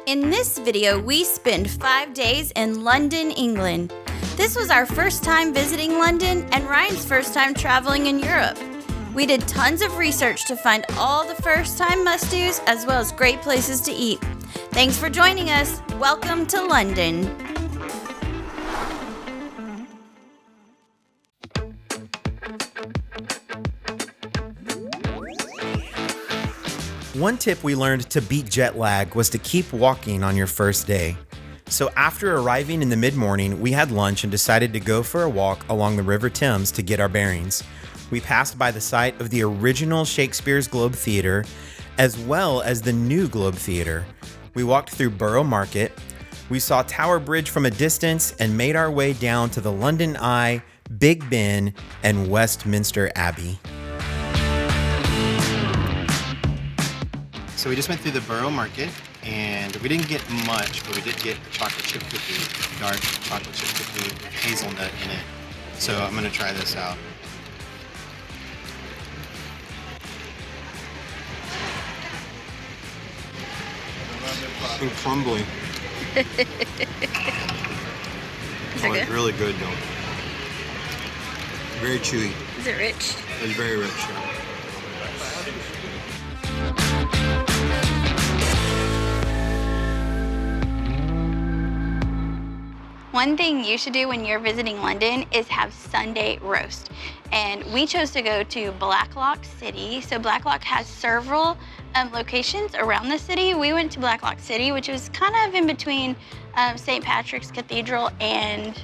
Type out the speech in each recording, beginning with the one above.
In this video, we spend 5 days in London, England. This was our first time visiting London and Ryan's first time traveling in Europe. We did tons of research to find all the first-time must-dos as well as great places to eat. Thanks for joining us. Welcome to London. One tip we learned to beat jet lag was to keep walking on your first day. So after arriving in the mid-morning, we had lunch and decided to go for a walk along the River Thames to get our bearings. We passed by the site of the original Shakespeare's Globe Theatre, as well as the new Globe Theatre. We walked through Borough Market, we saw Tower Bridge from a distance, and made our way down to the London Eye, Big Ben, and Westminster Abbey. So we just went through the Borough Market, and we didn't get much, but we did get a chocolate chip cookie, dark chocolate chip cookie with hazelnut in it. So I'm gonna try this out. And crumbly. Oh, it's really good though. Very chewy. Is it rich? It's very rich. Yeah. One thing you should do when you're visiting London is have Sunday roast. And we chose to go to Blacklock City. So Blacklock has several locations around the city. We went to Blacklock City, which was kind of in between St. Patrick's Cathedral and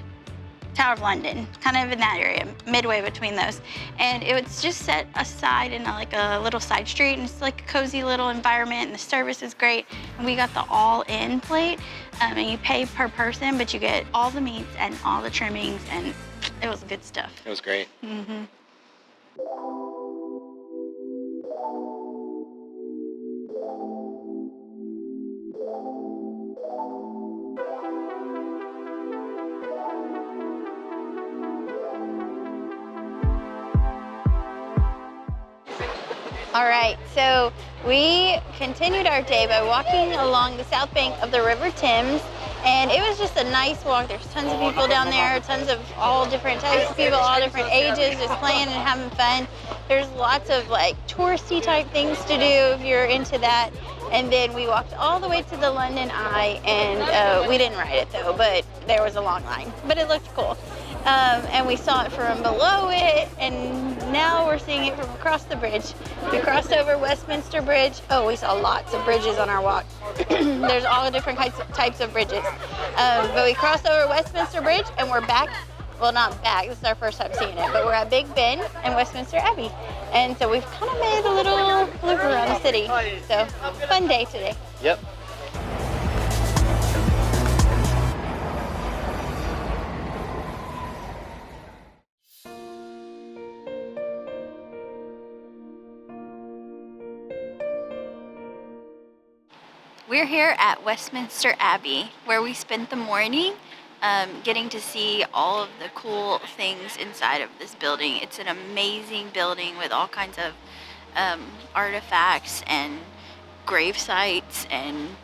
Tower of London, kind of in that area, midway between those. And it was just set aside in like a little side street, and it's like a cozy little environment, and the service is great. And we got the all-in plate, and you pay per person, but you get all the meats and all the trimmings, and it was good stuff. It was great. Mm-hmm. All right, so we continued our day by walking along the south bank of the River Thames, and it was just a nice walk. There's tons of people down there, tons of all different types of people, all different ages, just playing and having fun. There's lots of like touristy type things to do if you're into that. And then we walked all the way to the London Eye, and we didn't ride it though, but there was a long line, but it looked cool. And we saw it from below it, and now we're seeing it from across the bridge. We crossed over Westminster Bridge. Oh, we saw lots of bridges on our walk. There's all different types of bridges. But we crossed over Westminster Bridge, and we're back. Well, not back, this is our first time seeing it, but we're at Big Ben and Westminster Abbey. And so we've kind of made a little loop around the city. So, fun day today. Yep. We're here at Westminster Abbey, where we spent the morning getting to see all of the cool things inside of this building. It's an amazing building with all kinds of artifacts and grave sites and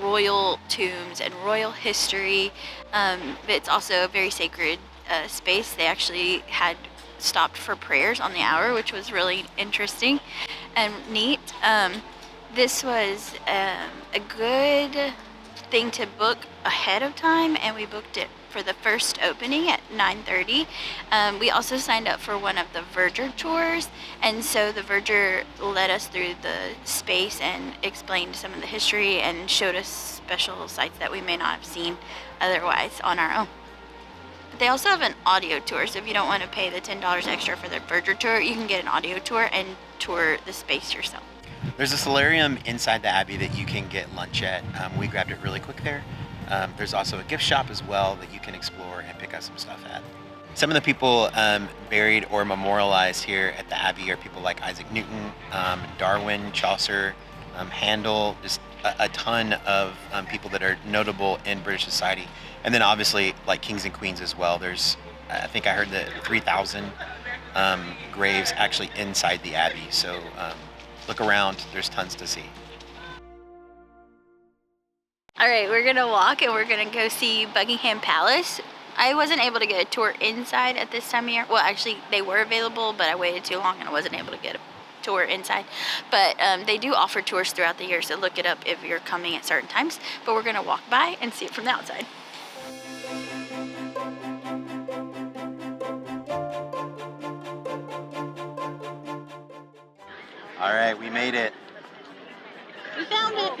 royal tombs and royal history. But it's also a very sacred space. They actually had stopped for prayers on the hour, which was really interesting and neat. This was a good thing to book ahead of time, and we booked it for the first opening at 9:30. We also signed up for one of the Verger tours, and so the Verger led us through the space and explained some of the history and showed us special sites that we may not have seen otherwise on our own. But they also have an audio tour, so if you don't want to pay the $10 extra for the Verger tour, you can get an audio tour and tour the space yourself. There's a solarium inside the Abbey that you can get lunch at. We grabbed it really quick there. There's also a gift shop as well that you can explore and pick up some stuff at. Some of the people buried or memorialized here at the Abbey are people like Isaac Newton, Darwin, Chaucer, Handel, just a ton of people that are notable in British society. And then obviously like kings and queens as well. There's, I think I heard that 3,000 graves actually inside the Abbey. So look around, there's tons to see. All right, we're gonna walk and we're gonna go see Buckingham Palace. I wasn't able to get a tour inside at this time of year. Well, actually, they were available, but I waited too long and I wasn't able to get a tour inside. But they do offer tours throughout the year, so look it up if you're coming at certain times. But we're gonna walk by and see it from the outside. All right, we made it. We found it.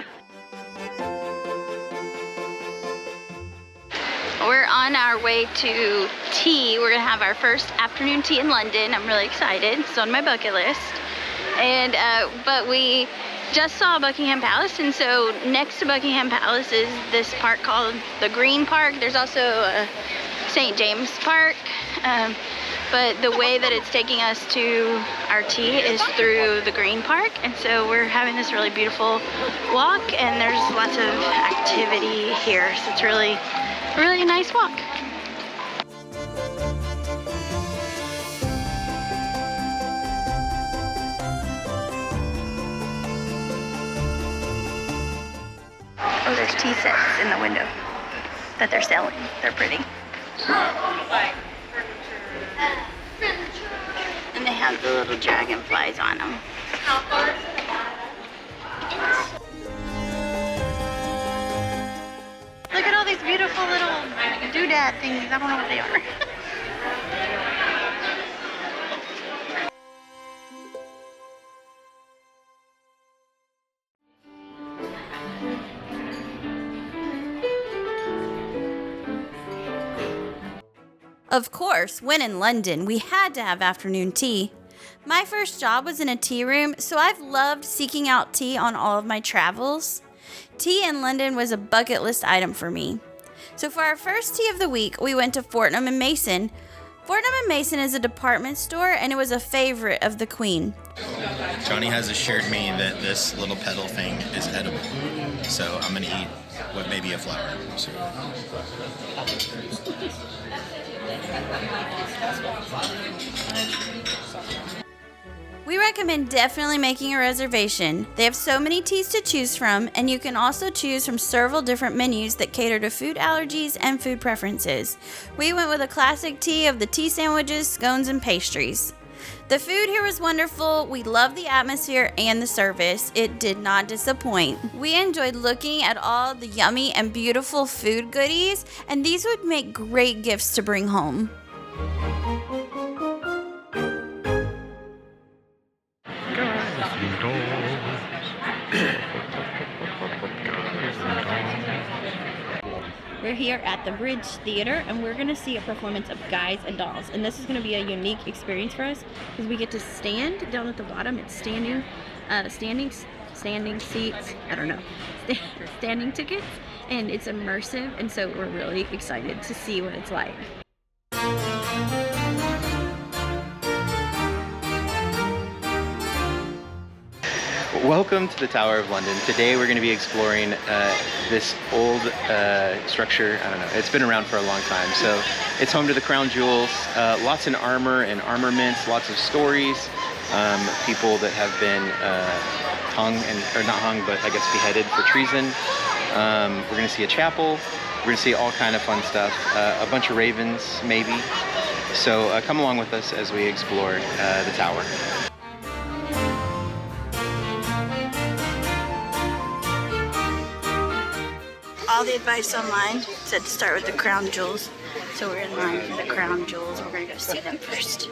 We're on our way to tea. We're gonna have our first afternoon tea in London. I'm really excited. It's on my bucket list. And but we just saw Buckingham Palace, and so next to Buckingham Palace is this park called the Green Park. There's also St. James Park. But the way that it's taking us to our tea is through the Green Park, and so we're having this really beautiful walk, and there's lots of activity here, so it's really a nice walk. Oh, there's tea sets in the window that they're selling. They're pretty. And they have the little dragonflies on them. Look at all these beautiful little doodad things. I don't know what they are. Of course, when in London, we had to have afternoon tea. My first job was in a tea room, so I've loved seeking out tea on all of my travels. Tea in London was a bucket list item for me. So for our first tea of the week, we went to Fortnum & Mason. Fortnum & Mason is a department store, and it was a favorite of the Queen. Johnny has assured me that this little petal thing is edible, so I'm gonna eat what may be a flower. So. We recommend definitely making a reservation. They have so many teas to choose from, and you can also choose from several different menus that cater to food allergies and food preferences. We went with a classic tea of the tea sandwiches, scones, and pastries. The food here was wonderful. We loved the atmosphere and the service. It did not disappoint. We enjoyed looking at all the yummy and beautiful food goodies, and these would make great gifts to bring home. We're here at the Bridge Theater, and we're going to see a performance of Guys and Dolls. And this is going to be a unique experience for us because we get to stand down at the bottom. It's standing seats. I don't know, standing tickets, and it's immersive. And so we're really excited to see what it's like. Welcome to the Tower of London. Today we're going to be exploring this old structure. I don't know, it's been around for a long time. So it's home to the crown jewels, lots in armor and armaments, lots of stories, people that have been hung, or not hung, but I guess beheaded for treason. We're going to see a chapel. We're going to see all kind of fun stuff, a bunch of ravens maybe. So come along with us as we explore the tower. All the advice online said to start with the crown jewels, so we're in line for the crown jewels. We're going to go see them first.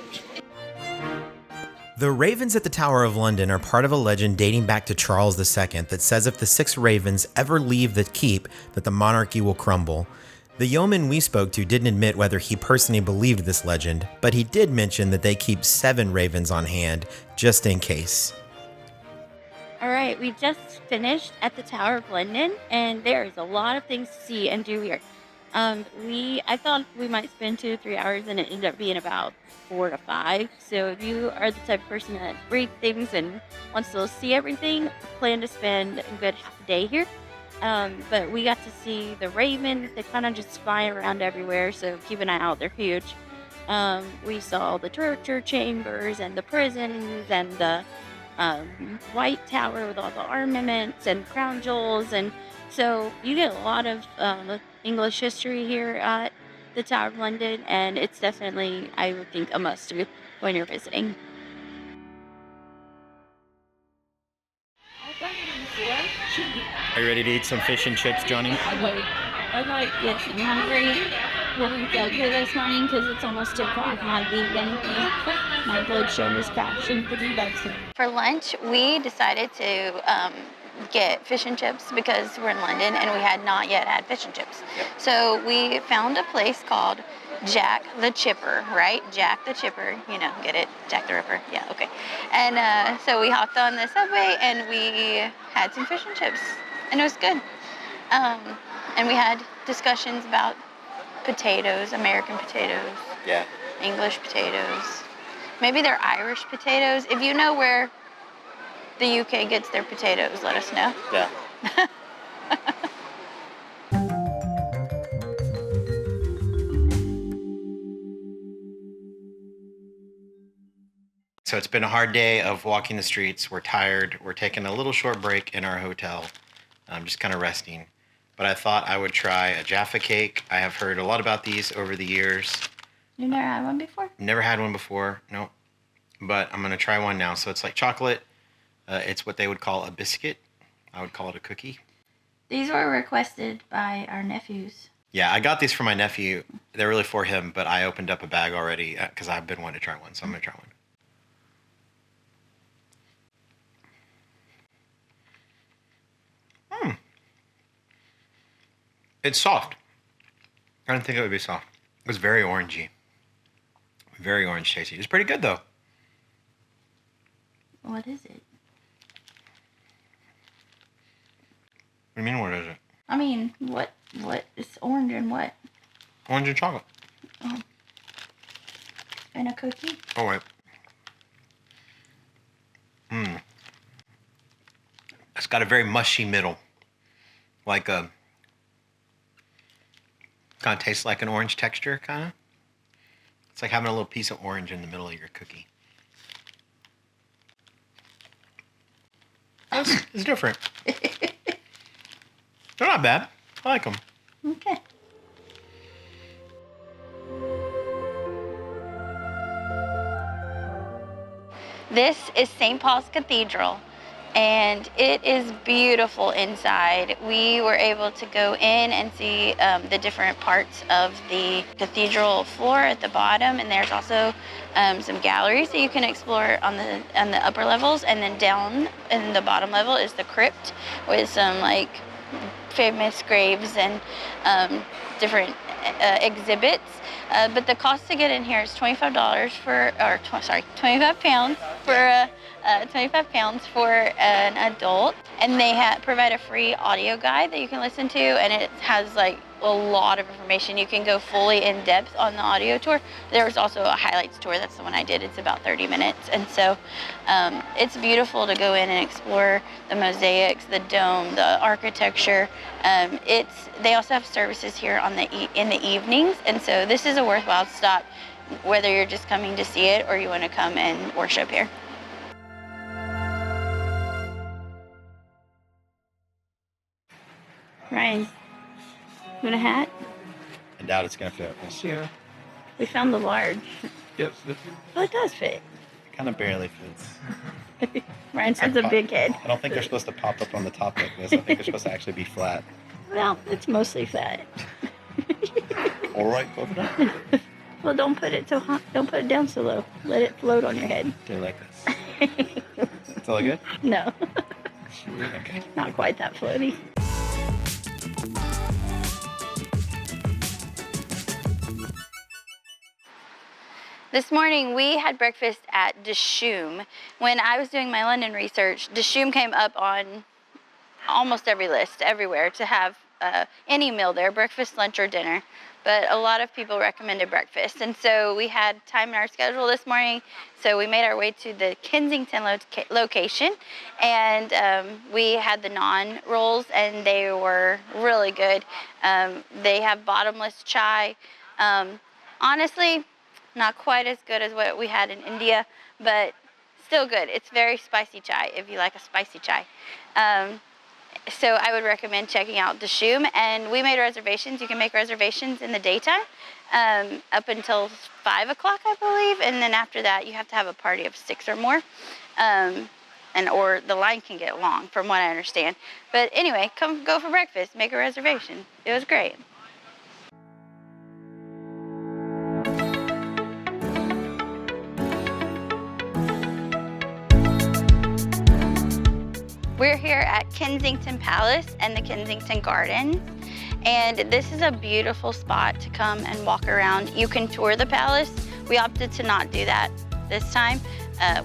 The ravens at the Tower of London are part of a legend dating back to Charles II that says if the 6 ravens ever leave the keep, that the monarchy will crumble. The yeoman we spoke to didn't admit whether he personally believed this legend, but he did mention that they keep 7 ravens on hand, just in case. All right, we just finished at the Tower of London, and there is a lot of things to see and do here. I thought we might spend 2 to 3 hours, and it ended up being about 4 to 5. So if you are the type of person that reads things and wants to see everything, plan to spend a good half a day here. But we got to see the ravens. They kind of just fly around everywhere, so keep an eye out. They're huge. We saw the torture chambers and the prisons and the White Tower with all the armaments and crown jewels. And so you get a lot of English history here at the Tower of London, and it's definitely, I would think, a must do when you're visiting. Are you ready to eat some fish and chips, Johnny? I'm like, yes, I'm hungry. Really felt good this morning because it's almost 2 o'clock and I've eaten anything. My blood sugar is crashing pretty bad today. For lunch, we decided to get fish and chips because we're in London and we had not yet had fish and chips. So we found a place called Jack the Chipper, right? Jack the Chipper, you know, get it? Jack the Ripper, yeah, okay. And so we hopped on the subway and we had some fish and chips, and it was good. And we had discussions about potatoes, American potatoes, Yeah. English potatoes. Maybe they're Irish potatoes. If you know where the UK gets their potatoes, let us know. Yeah. So it's been a hard day of walking the streets. We're tired. We're taking a little short break in our hotel. I'm just kind of resting. But I thought I would try a Jaffa cake. I have heard a lot about these over the years. You never had one before? Never had one before, nope. But I'm gonna try one now. So it's like chocolate. It's what they would call a biscuit. I would call it a cookie. These were requested by our nephews. Yeah, I got these for my nephew. They're really for him, but I opened up a bag already because I've been wanting to try one, so I'm gonna try one. It's soft. I didn't think it would be soft. It was very orangey. Very orange tasty. It's pretty good though. What is it? What do you mean, what is it? I mean, what is orange and what? Orange and chocolate. Oh. And a cookie? Oh, wait. It's got a very mushy middle. Like a... Kind of tastes like an orange texture, kind of. It's like having a little piece of orange in the middle of your cookie. It's different. They're not bad. I like them. Okay. This is St. Paul's Cathedral, and it is beautiful inside. We were able to go in and see the different parts of the cathedral floor at the bottom, and there's also some galleries that you can explore on the upper levels, and then down in the bottom level is the crypt with some like famous graves and different exhibits. But the cost to get in here is $25 for, or sorry, 25 pounds for 25 pounds for an adult, and they provide a free audio guide that you can listen to, and it has like a lot of information. You can go fully in depth on the audio tour. There was also a highlights tour. That's the one I did. It's about 30 minutes, and so it's beautiful to go in and explore the mosaics, the dome, the architecture. They also have services here on in the evenings, and so this is a worthwhile stop, whether you're just coming to see it or you want to come and worship here. Ryan, you want a hat? I doubt it's going to fit. Sure. We found the large. Yep. Oh, it does fit. It kind of barely fits. Ryan has a big head. I don't think they're supposed to pop up on the top like this. I think they're supposed to actually be flat. Well, it's mostly flat. All right, close it up. Well, don't put it so hot. Don't put it down so low. Let it float on your head. Do like this. It's all good? No. Okay. Not quite that floaty. This morning we had breakfast at Dishoom. When I was doing my London research, Dishoom came up on almost every list, everywhere, to have any meal there, breakfast, lunch, or dinner. But a lot of people recommended breakfast. And so we had time in our schedule this morning, so we made our way to the Kensington location. And we had the naan rolls, and they were really good. They have bottomless chai. Honestly, not quite as good as what we had in India, but still good. It's very spicy chai if you like a spicy chai. So I would recommend checking out Dishoom. And we made reservations. You can make reservations in the daytime up until 5 o'clock, I believe. And then after that, you have to have a party of 6 or more. Or the line can get long, from what I understand. But anyway, come go for breakfast, make a reservation. It was great. We're here at Kensington Palace and the Kensington Gardens. And this is a beautiful spot to come and walk around. You can tour the palace. We opted to not do that this time.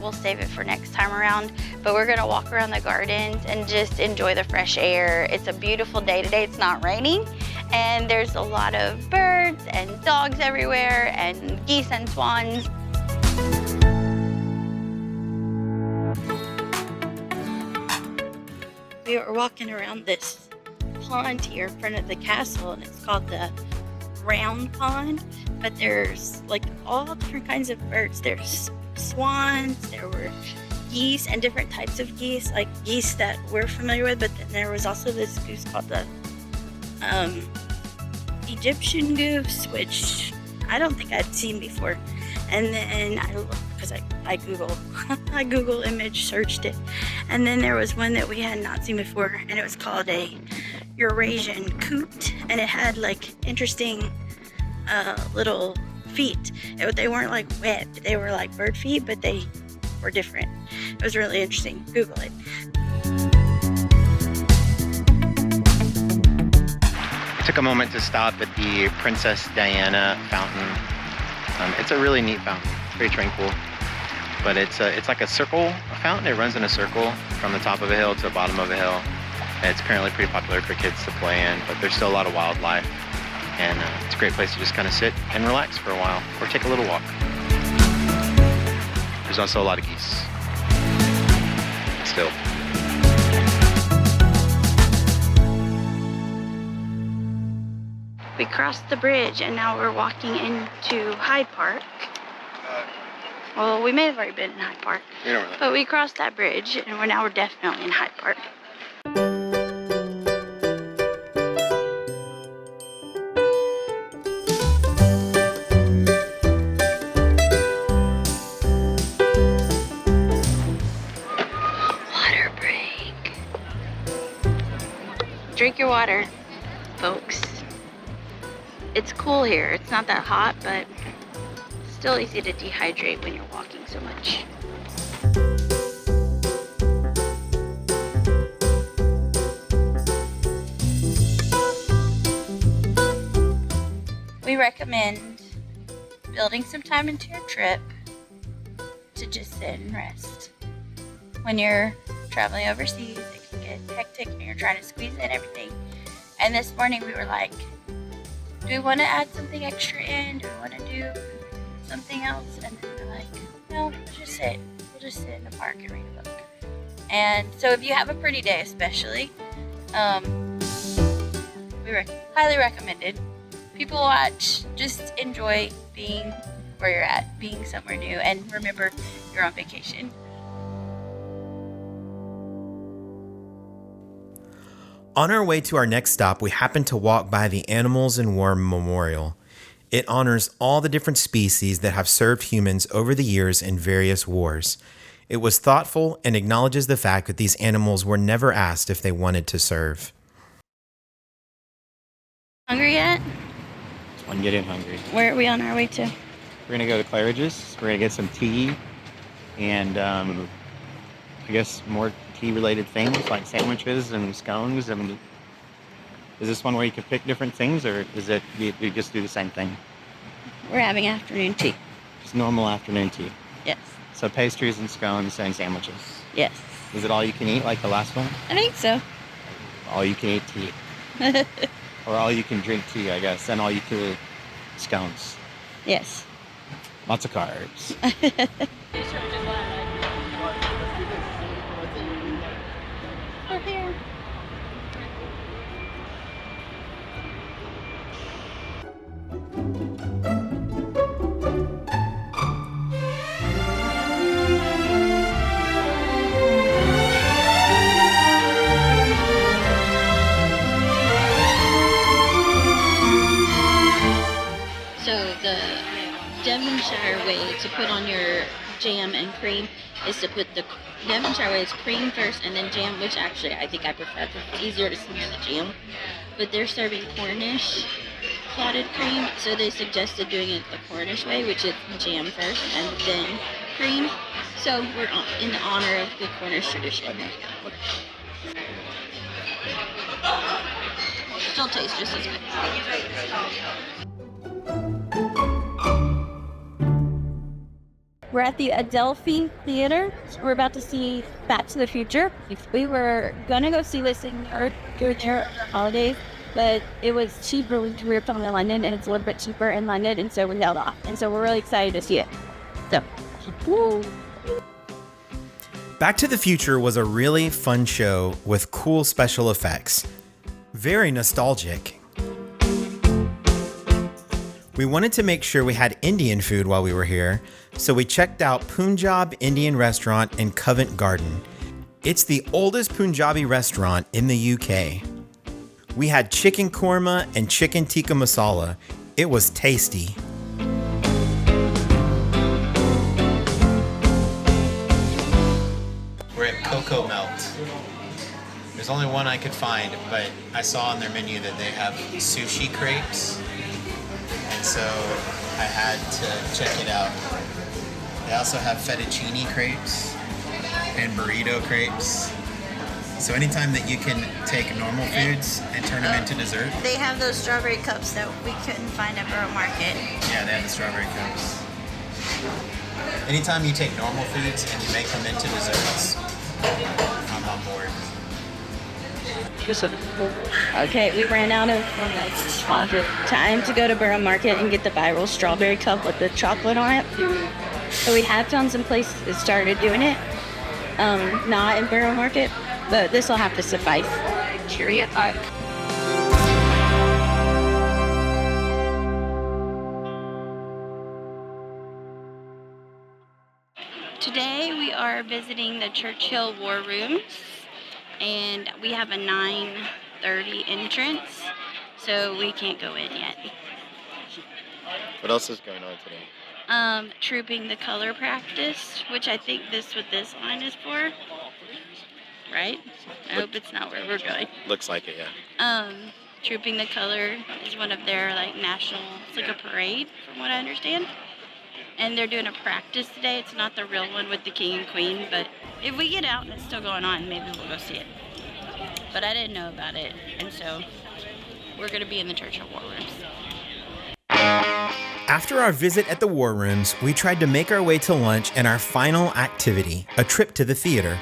We'll save it for next time around. But we're gonna walk around the gardens and just enjoy the fresh air. It's a beautiful day today. It's not raining. And there's a lot of birds and dogs everywhere and geese and swans. We were walking around this pond here in front of the castle, and it's called the Round Pond. But there's like all different kinds of birds. There's swans, there were geese and different types of geese, like geese that we're familiar with, but then there was also this goose called the Egyptian goose, which I don't think I'd seen before. And then I looked, because I Google image searched it, and then there was one that we had not seen before, and it was called a Eurasian coot, and it had like interesting little feet. They weren't like webbed, they were like bird feet, but they were different. It was really interesting. Google it. I took a moment to stop at the Princess Diana fountain. It's a really neat fountain, very tranquil. But it's like a fountain. It runs in a circle from the top of a hill to the bottom of a hill. And it's apparently pretty popular for kids to play in, but there's still a lot of wildlife. And it's a great place to just kind of sit and relax for a while, or take a little walk. There's also a lot of geese. Still. We crossed the bridge and now we're walking into Hyde Park. Well, we may have already been in Hyde Park, but we crossed that bridge and we're definitely in Hyde Park. Water break. Drink your water, folks. It's cool here. It's not that hot, but still easy to dehydrate when you're walking so much. We recommend building some time into your trip to just sit and rest. When you're traveling overseas, it can get hectic and you're trying to squeeze in everything. And this morning we were like, do we want to add something extra in? Do we want to do something else? And then we're like, no, we'll just sit. We'll just sit in the park and read a book. And so if you have a pretty day especially, we highly recommended. People watch, just enjoy being where you're at, being somewhere new, and remember you're on vacation. On our way to our next stop, we happened to walk by the Animals in War Memorial. It honors all the different species that have served humans over the years in various wars. It was thoughtful and acknowledges the fact that these animals were never asked if they wanted to serve. Hungry yet? I'm getting hungry. Where are we on our way to? We're gonna go to Claridge's. We're gonna get some tea and I guess more tea-related things like sandwiches and scones. And is this one where you can pick different things, or is it you just do the same thing? We're having afternoon tea. Just normal afternoon tea. Yes. So pastries and scones and sandwiches. Yes. Is it all you can eat like the last one? I think so. All you can eat tea. Or all you can drink tea, I guess, and all you can eat scones. Yes. Lots of carbs. We're here. Devonshire way to put on your jam and cream is to put the Devonshire way is cream first and then jam, which actually I think I prefer because it's easier to smear the jam. But they're serving Cornish clotted cream, so they suggested doing it the Cornish way, which is jam first and then cream. So we're in honor of the Cornish tradition. Still tastes just as good. We're at the Adelphi Theater. We're about to see Back to the Future. We were gonna go see this during their holidays, but it was cheaper. We were from London, and it's a little bit cheaper in London, and so we held off. And so we're really excited to see it. So, woo. Back to the Future was a really fun show with cool special effects. Very nostalgic. We wanted to make sure we had Indian food while we were here, so we checked out Punjab Indian Restaurant in Covent Garden. It's the oldest Punjabi restaurant in the UK. We had chicken korma and chicken tikka masala. It was tasty. We're at Cocoa Melt. There's only one I could find, but I saw on their menu that they have sushi crepes, and so I had to check it out. They also have fettuccine crepes and burrito crepes. So anytime that you can take normal foods and turn them into dessert. They have those strawberry cups that we couldn't find at Borough Market. Yeah, they have the strawberry cups. Anytime you take normal foods and you make them into desserts, I'm on board. Okay, we ran out of time to go to Borough Market and get the viral strawberry cup with the chocolate on it. So we have found some places that started doing it, not in Borough Market, but this will have to suffice. Cheerio. Today we are visiting the Churchill War Rooms, and we have a 9:30 entrance, so we can't go in yet. What else is going on today? Trooping the color practice, which I think what this line is for, right? I hope it's not where we're going. Looks like it, yeah. Trooping the color is one of their national, it's like a parade from what I understand. And they're doing a practice today. It's not the real one with the king and queen, but if we get out and it's still going on, maybe we'll go see it. But I didn't know about it, and so we're going to be in the Churchill War Rooms. After our visit at the War Rooms, we tried to make our way to lunch and our final activity, a trip to the theater.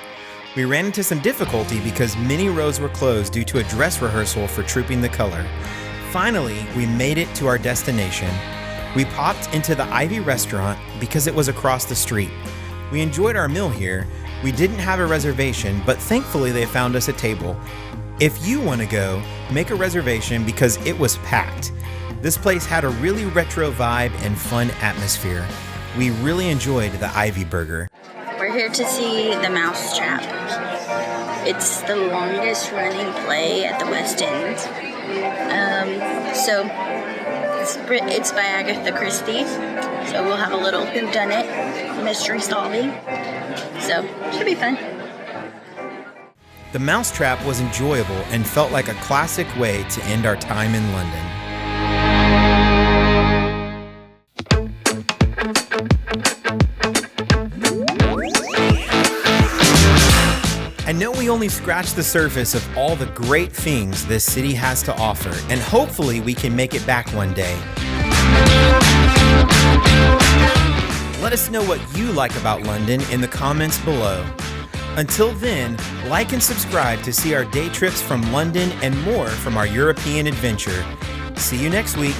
We ran into some difficulty because many rows were closed due to a dress rehearsal for Trooping the Color. Finally, we made it to our destination. We popped into the Ivy restaurant because it was across the street. We enjoyed our meal here. We didn't have a reservation, but thankfully they found us a table. If you want to go, make a reservation because it was packed. This place had a really retro vibe and fun atmosphere. We really enjoyed the Ivy Burger. We're here to see The Mousetrap. It's the longest running play at the West End. It's by Agatha Christie. So we'll have a little whodunit, mystery solving. So should be fun. The Mousetrap was enjoyable and felt like a classic way to end our time in London. I know we only scratched the surface of all the great things this city has to offer, and hopefully we can make it back one day. Let us know what you like about London in the comments below. Until then, like and subscribe to see our day trips from London and more from our European adventure. See you next week.